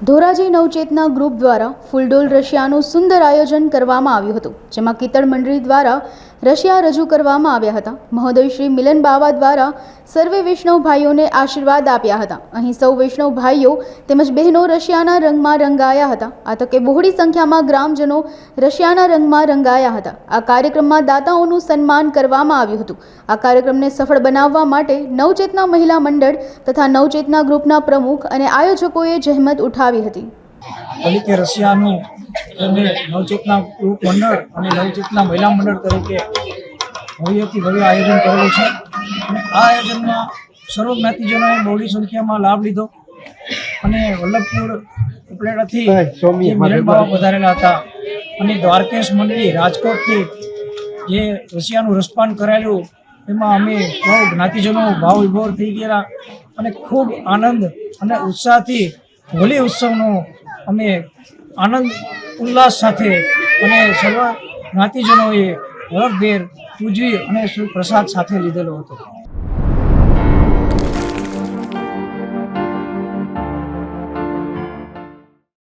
Dhoraji નવચેતના group દ્વારા ફૂલડોલ રશિયાનું સુંદર આયોજન કરવામાં આવ્યું હતું, જેમાં કીર્તન મંડળી દ્વારા રશિયા રજૂ કરવામાં આવ્યા હતા। મહોદય શ્રી મિલન બાવા દ્વારા સર્વે વૈષ્ણવ ભાઈઓને આશીર્વાદ આપ્યા હતા। અહીં સૌ વૈષ્ણવ ભાઈઓ તેમજ બહેનો રશિયાના રંગમાં રંગાયા હતા। આ તકે બહોળી સંખ્યામાં ગ્રામજનો રશિયાના રંગમાં રંગાયા હતા। આ કાર્યક્રમમાં દાતાઓનું સન્માન કરવામાં આવ્યું હતું। આ કાર્યક્રમને સફળ બનાવવા માટે નવચેતના મહિલા મંડળ તથા નવચેતના ગ્રુપના પ્રમુખ અને આયોજકોએ જહેમત ઉઠાવી હતી। તરીકે રશિયાનું નવચેતના ગ્રુપ મંડળ અને નવચેતના મહિલા મંડળ તરીકે ભવ્યથી ભવ્ય આયોજન કરેલું છે અને આ આયોજનમાં સર્વ જ્ઞાતિજનોએ બહોળી સંખ્યામાં લાભ લીધો અને વલ્લભપુર ઉપલેટાથી મિલન બાવા પધારેલા હતા અને દ્વારકેશ મંડળી રાજકોટથી જે રશિયાનું રસપાન કરાયેલું એમાં અમે બહુ જ્ઞાતિજનો ભાવ વિભોર થઈ ગયેલા અને ખૂબ આનંદ અને ઉત્સાહથી હોળી ઉત્સવનો અમે આનંદ ઉલ્લાસ સાથે અને સર્વ જ્ઞાતિજનોએ હરખભેર ઉજવી અને પ્રસાદ સાથે લીધેલો હતો।